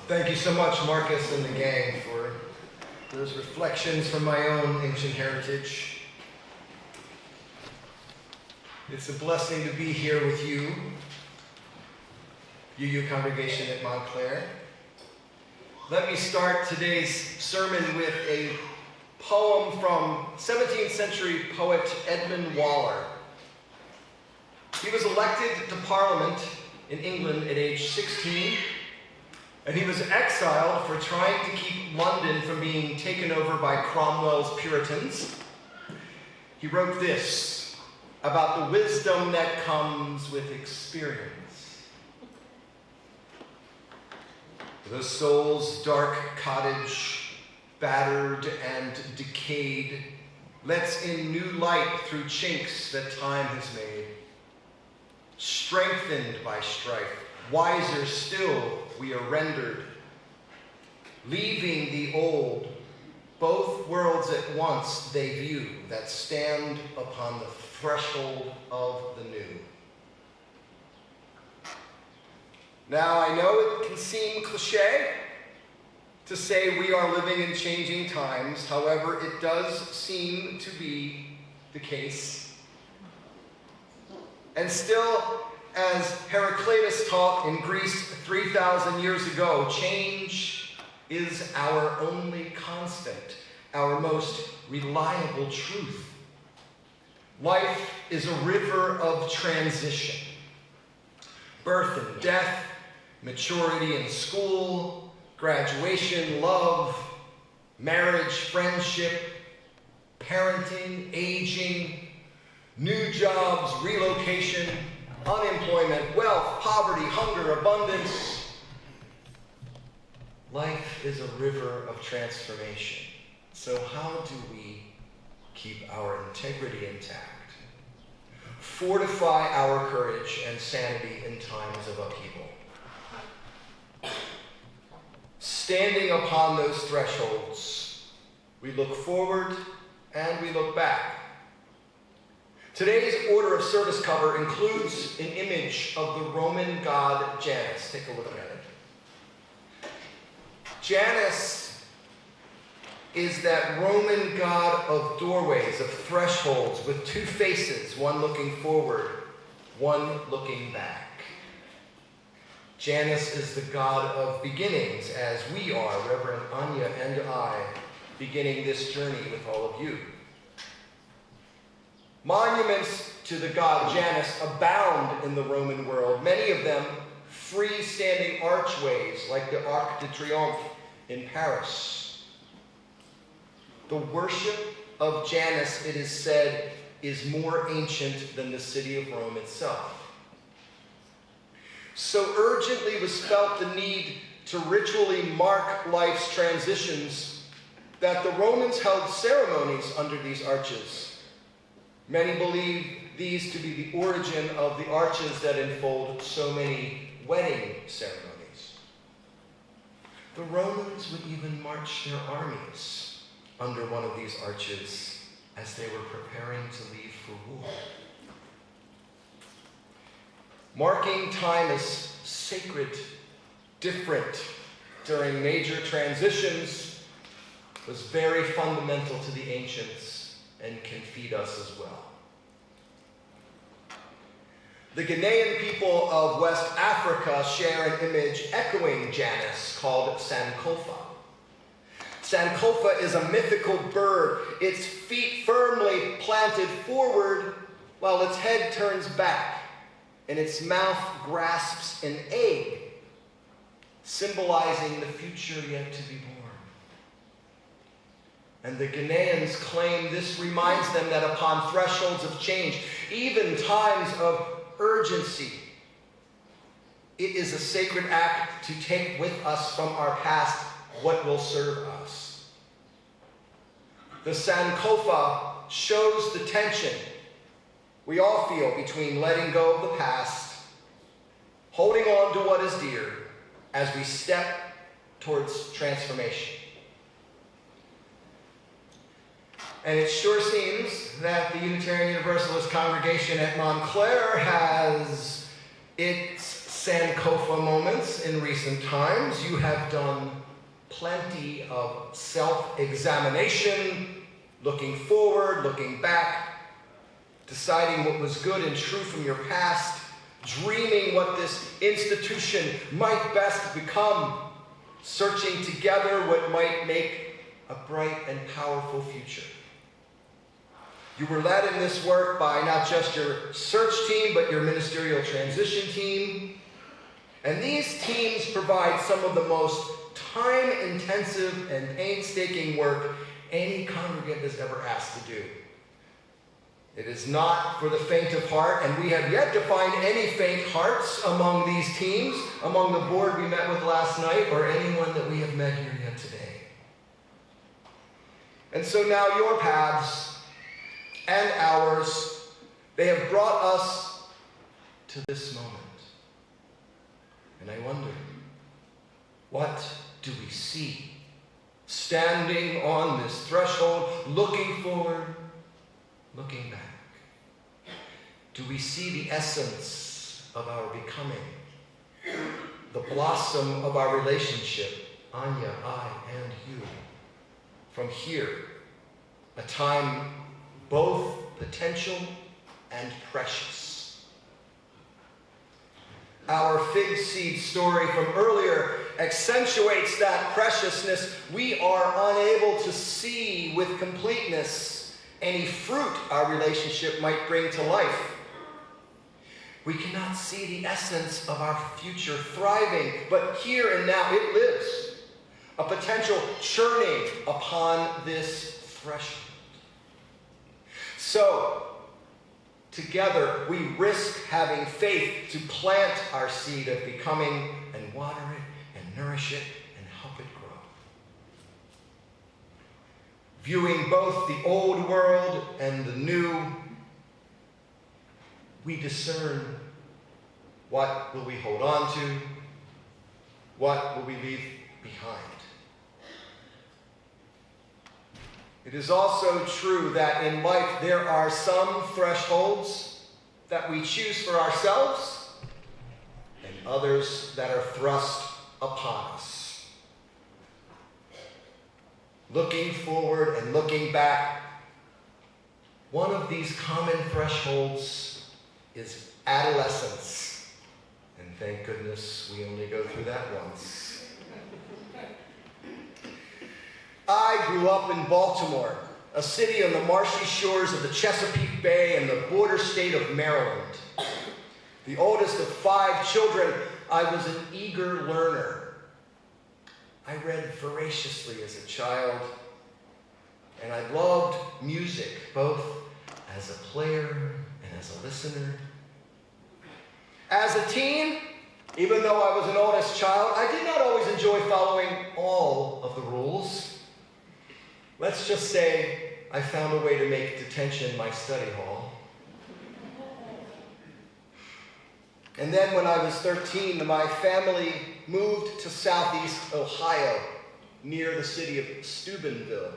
Thank you so much, Marcus and the gang, for those reflections from my own ancient heritage. It's a blessing to be here with you, UU congregation at Montclair. Let me start today's sermon with a poem from 17th century poet Edmund Waller. He was elected to Parliament in England at age 16, and he was exiled for trying to keep London from being taken over by Cromwell's Puritans. He wrote this about the wisdom that comes with experience. The soul's dark cottage, battered and decayed, lets in new light through chinks that time has made. Strengthened by strife, wiser still we are rendered. Leaving the old, both worlds at once they view, that stand upon the threshold of the new. Now, I know it can seem cliche to say we are living in changing times. However, it does seem to be the case. And still, as Heraclitus taught in Greece 3,000 years ago, change is our only constant, our most reliable truth. Life is a river of transition. Birth and death, maturity in school, graduation, love, marriage, friendship, parenting, aging, new jobs, relocation, unemployment, wealth, poverty, hunger, abundance. Life is a river of transformation. So how do we keep our integrity intact? Fortify our courage and sanity in times of upheaval. Standing upon those thresholds, we look forward and we look back. Today's order of service cover includes an image of the Roman god Janus. Take a look at it. Janus is that Roman god of doorways, of thresholds, with two faces, one looking forward, one looking back. Janus is the god of beginnings, as we are, Reverend Anya and I, beginning this journey with all of you. Monuments to the god Janus abound in the Roman world, many of them freestanding archways like the Arc de Triomphe in Paris. The worship of Janus, it is said, is more ancient than the city of Rome itself. So urgently was felt the need to ritually mark life's transitions that the Romans held ceremonies under these arches. Many believe these to be the origin of the arches that enfold so many wedding ceremonies. The Romans would even march their armies under one of these arches as they were preparing to leave for war. Marking time as sacred, different during major transitions was very fundamental to the ancients and can feed us as well. The Ghanaian people of West Africa share an image echoing Janus called Sankofa. Sankofa is a mythical bird, its feet firmly planted forward while its head turns back and its mouth grasps an egg, symbolizing the future yet to be born. And the Ghanaians claim this reminds them that upon thresholds of change, even times of urgency, it is a sacred act to take with us from our past what will serve us. The Sankofa shows the tension we all feel between letting go of the past, holding on to what is dear, as we step towards transformation. And it sure seems that the Unitarian Universalist Congregation at Montclair has its Sankofa moments in recent times. You have done plenty of self-examination, looking forward, looking back, deciding what was good and true from your past, dreaming what this institution might best become, searching together what might make a bright and powerful future. You were led in this work by not just your search team, but your ministerial transition team. And these teams provide some of the most time-intensive and painstaking work any congregant has ever asked to do. It is not for the faint of heart, and we have yet to find any faint hearts among these teams, among the board we met with last night, or anyone that we have met here yet today. And so now your paths and ours, they have brought us to this moment. And I wonder, what do we see? Standing on this threshold, looking forward, looking back. Do we see the essence of our becoming? The blossom of our relationship, Anya, I, and you. From here, a time both potential and precious. Our fig seed story from earlier accentuates that preciousness. We are unable to see with completeness any fruit our relationship might bring to life. We cannot see the essence of our future thriving, but here and now it lives, a potential churning upon this threshold. So, together we risk having faith to plant our seed of becoming and water it and nourish it and help it grow. Viewing both the old world and the new, we discern what will we hold on to, what will we leave behind. It is also true that in life there are some thresholds that we choose for ourselves and others that are thrust upon us. Looking forward and looking back, one of these common thresholds is adolescence. And thank goodness we only go through that once. I grew up in Baltimore, a city on the marshy shores of the Chesapeake Bay and the border state of Maryland. The oldest of 5 children, I was an eager learner. I read voraciously as a child, and I loved music, both as a player and as a listener. As a teen, even though I was an oldest child, I did not always enjoy following all of the rules. Let's just say I found a way to make detention my study hall. And then when I was 13, my family moved to southeast Ohio, near the city of Steubenville.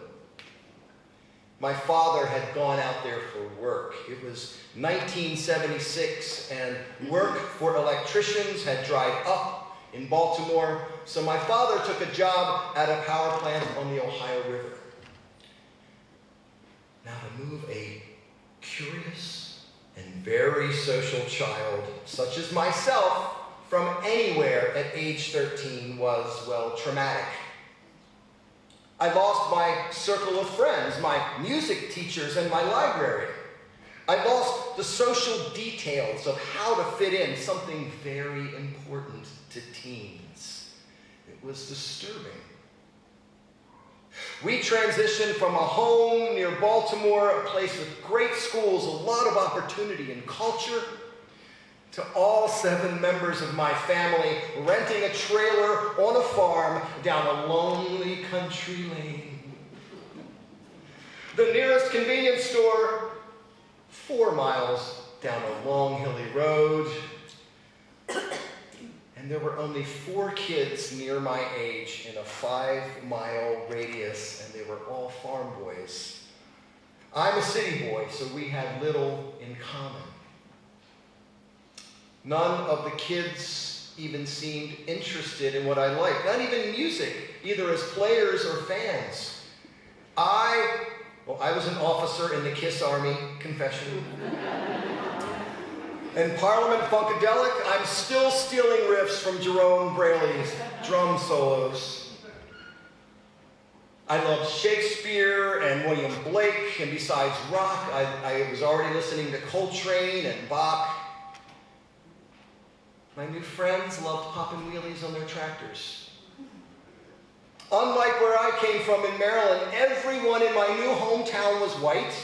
My father had gone out there for work. It was 1976, and work for electricians had dried up in Baltimore, so my father took a job at a power plant on the Ohio River. Now, to move a curious and very social child, such as myself, from anywhere at age 13 was, well, traumatic. I lost my circle of friends, my music teachers, and my library. I lost the social details of how to fit in, something very important to teens. It was disturbing. We transitioned from a home near Baltimore, a place with great schools, a lot of opportunity and culture, to all 7 members of my family renting a trailer on a farm down a lonely country lane. The nearest convenience store, 4 miles down a long hilly road. And there were only 4 kids near my age in a 5-mile radius, and they were all farm boys. I'm a city boy, so we had little in common. None of the kids even seemed interested in what I liked. Not even music, either as players or fans. I was an officer in the KISS Army, confession. In Parliament Funkadelic, I'm still stealing riffs from Jerome Braley's drum solos. I loved Shakespeare and William Blake, and besides rock, I was already listening to Coltrane and Bach. My new friends loved popping wheelies on their tractors. Unlike where I came from in Maryland, everyone in my new hometown was white.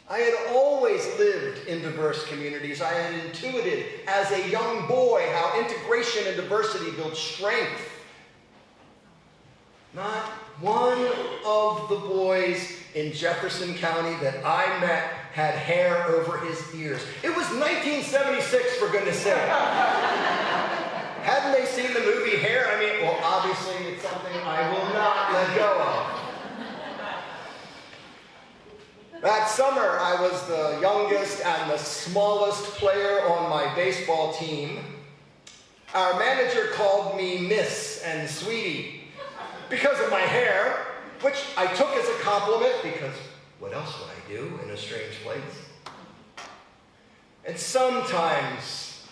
I had always lived in diverse communities. I had intuited as a young boy how integration and diversity build strength. Not one of the boys in Jefferson County that I met had hair over his ears. It was 1976, for goodness sake. Hadn't they seen the movie Hair? I mean, well, obviously it's something I will not let go of. That summer, I was the youngest and the smallest player on my baseball team. Our manager called me Miss and Sweetie because of my hair, which I took as a compliment because what else would I do in a strange place? And sometimes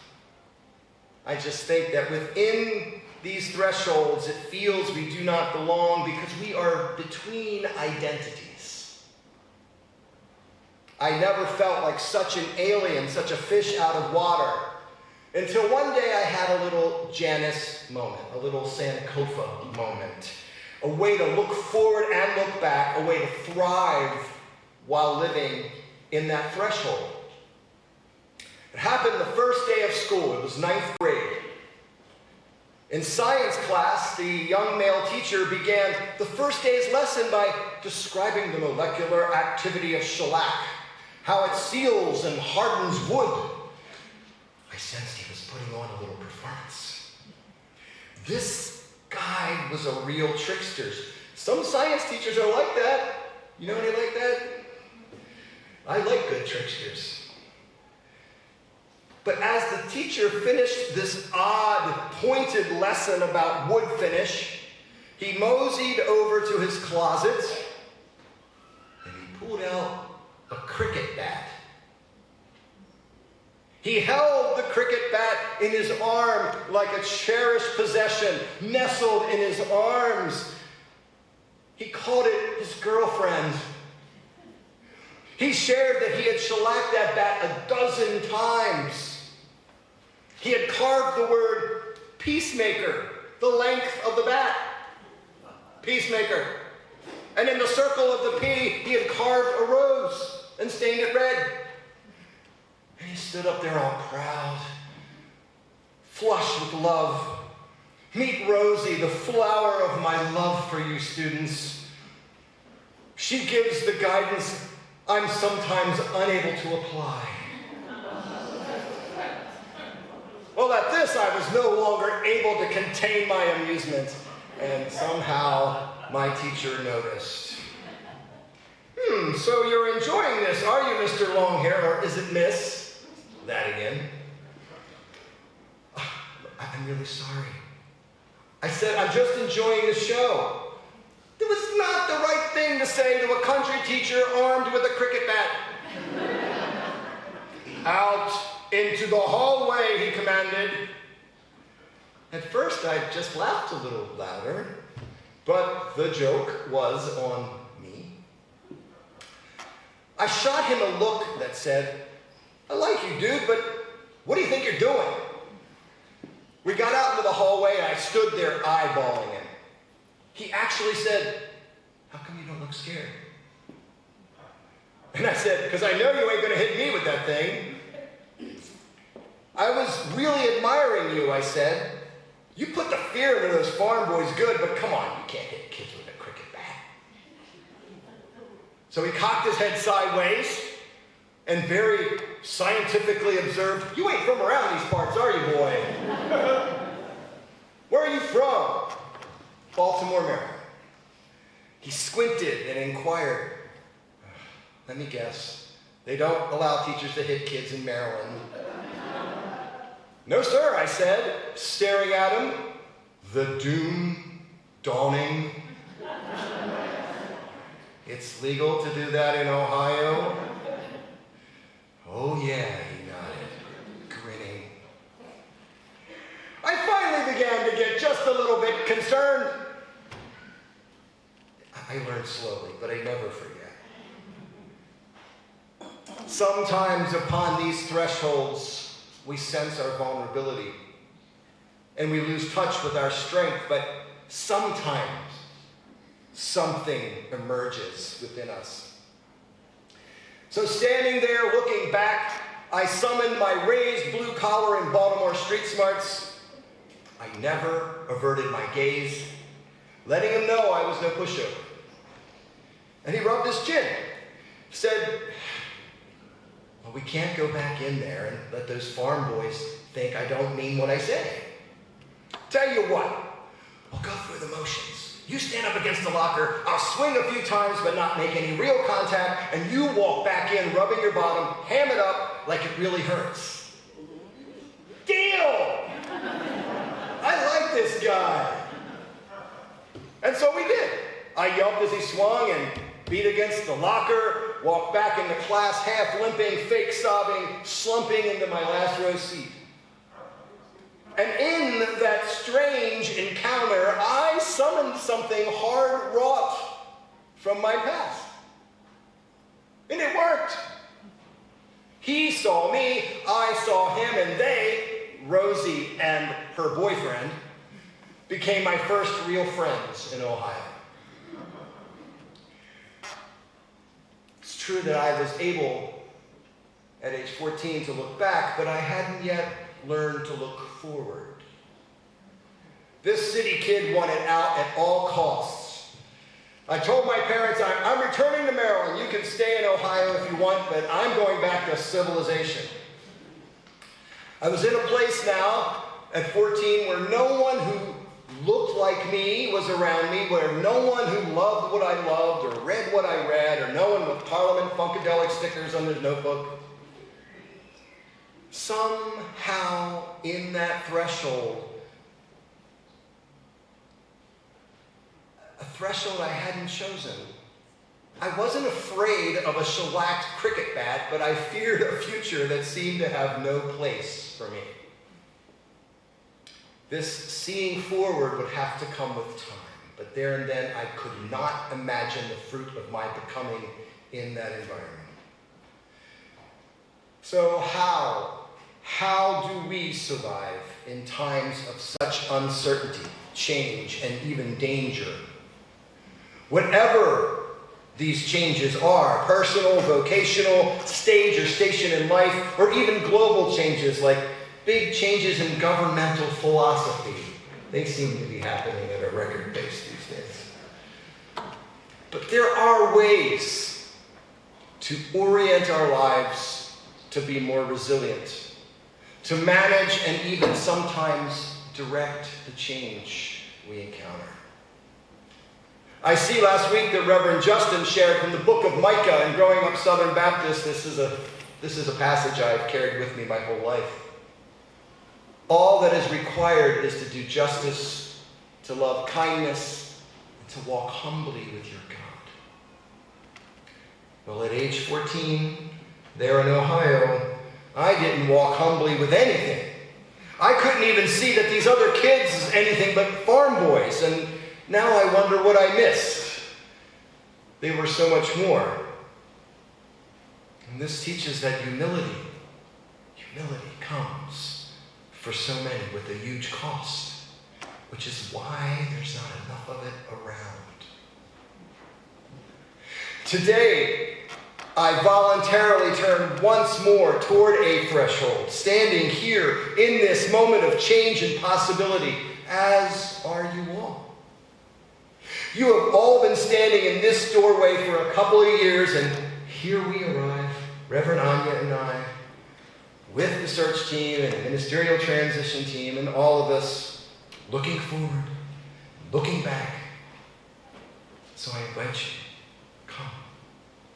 I just think that within these thresholds, it feels we do not belong because we are between identities. I never felt like such an alien, such a fish out of water, until one day I had a little Janice moment, a little Sankofa moment, a way to look forward and look back, a way to thrive while living in that threshold. It happened the first day of school. It was 9th grade. In science class, the young male teacher began the first day's lesson by describing the molecular activity of shellac, how it seals and hardens wood. I sensed he was putting on a little performance. This guy was a real trickster. Some science teachers are like that. You know any like that? I like good tricksters. But as the teacher finished this odd, pointed lesson about wood finish, he moseyed over to his closet and he pulled out a cricket bat. He held the cricket bat in his arm like a cherished possession, nestled in his arms. He called it his girlfriend. He shared that he had shellacked that bat 12 times. He had carved the word peacemaker, the length of the bat. Peacemaker. And in the circle of the P, he had carved a rose and stained it red. And he stood up there all proud, flush with love. Meet Rosie, the flower of my love for you students. She gives the guidance I'm sometimes unable to apply. Well, at this, I was no longer able to contain my amusement, and somehow my teacher noticed. So you're enjoying this, are you, Mr. Longhair, or is it Miss? That again. I'm really sorry. I said, I'm just enjoying the show. It was not the right thing to say to a country teacher armed with a cricket bat. Out into the hallway, he commanded. At first, I just laughed a little louder, but the joke was on me. I shot him a look that said, I like you, dude, but what do you think you're doing? We got out into the hallway, and I stood there eyeballing him. He actually said, how come you don't look scared? And I said, because I know you ain't going to hit me with that thing. I was really admiring you, I said. You put the fear into those farm boys good, but come on, you can't hit kids with a cricket bat. So he cocked his head sideways and very scientifically observed, you ain't from around these parts, are you, boy? Where are you from? Baltimore, Maryland. He squinted and inquired, let me guess, they don't allow teachers to hit kids in Maryland. "No, sir," I said, staring at him, the doom dawning. "It's legal to do that in Ohio?" "Oh, yeah," he nodded, grinning. I finally began to get just a little bit concerned. I learned slowly, but I never forget. Sometimes upon these thresholds, we sense our vulnerability and we lose touch with our strength, but sometimes something emerges within us. So standing there looking back, I summoned my raised blue collar and Baltimore street smarts. I never averted my gaze, letting him know I was no pushover. And he rubbed his chin, said, "Well, we can't go back in there and let those farm boys think I don't mean what I say. Tell you what, we'll go through the motions. You stand up against the locker, I'll swing a few times but not make any real contact, and you walk back in rubbing your bottom, ham it up like it really hurts." Deal! I like this guy. And so we did. I yelped as he swung and beat against the locker, walked back into class half limping, fake sobbing, slumping into my last row seat. And in that strange encounter, I summoned something hard wrought from my past. And it worked. He saw me, I saw him, and they, Rosie and her boyfriend, became my first real friends in Ohio. It's true that I was able, at age 14, to look back, but I hadn't yet learned to look forward. This city kid wanted out at all costs. I told my parents, I'm returning to Maryland. You can stay in Ohio if you want, but I'm going back to civilization. I was in a place now, at 14, where no one who looked like me was around me, where no one who loved what I loved or read what I read, or no one with Parliament Funkadelic stickers on their notebook. Somehow in that threshold, a threshold I hadn't chosen. I wasn't afraid of a shellacked cricket bat, but I feared a future that seemed to have no place for me. This seeing forward would have to come with time, but there and then I could not imagine the fruit of my becoming in that environment. So how do we survive in times of such uncertainty, change, and even danger? Whatever these changes are, personal, vocational, stage or station in life, or even global changes like big changes in governmental philosophy. They seem to be happening at a record pace these days. But there are ways to orient our lives to be more resilient, to manage and even sometimes direct the change we encounter. I see last week that Reverend Justin shared from the book of Micah, and growing up Southern Baptist, this is a passage I've carried with me my whole life. All that is required is to do justice, to love kindness, and to walk humbly with your God. Well, at age 14, there in Ohio, I didn't walk humbly with anything. I couldn't even see that these other kids is anything but farm boys, and now I wonder what I missed. They were so much more. And this teaches that humility comes for so many with a huge cost, which is why there's not enough of it around. Today, I voluntarily turn once more toward a threshold, standing here in this moment of change and possibility, as are you all. You have all been standing in this doorway for a couple of years, and here we arrive, Reverend Anya and I, with the search team and the ministerial transition team and all of us, looking forward, looking back. So I invite you, come,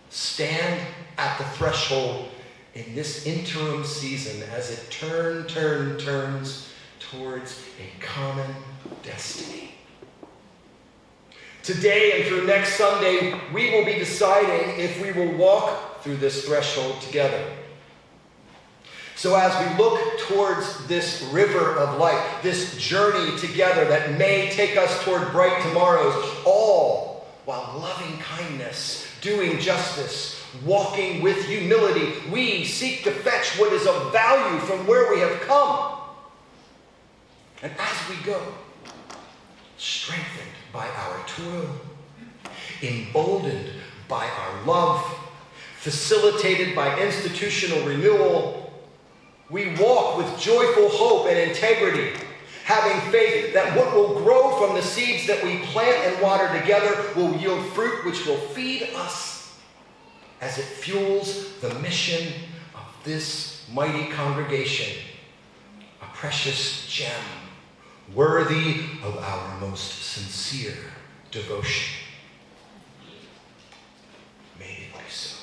stand at the threshold in this interim season as it turns towards a common destiny. Today and through next Sunday, we will be deciding if we will walk through this threshold together. So as we look towards this river of life, this journey together that may take us toward bright tomorrows, all while loving kindness, doing justice, walking with humility, we seek to fetch what is of value from where we have come. And as we go, strengthened by our toil, emboldened by our love, facilitated by institutional renewal, we walk with joyful hope and integrity, having faith that what will grow from the seeds that we plant and water together will yield fruit which will feed us as it fuels the mission of this mighty congregation, a precious gem worthy of our most sincere devotion. May it be so.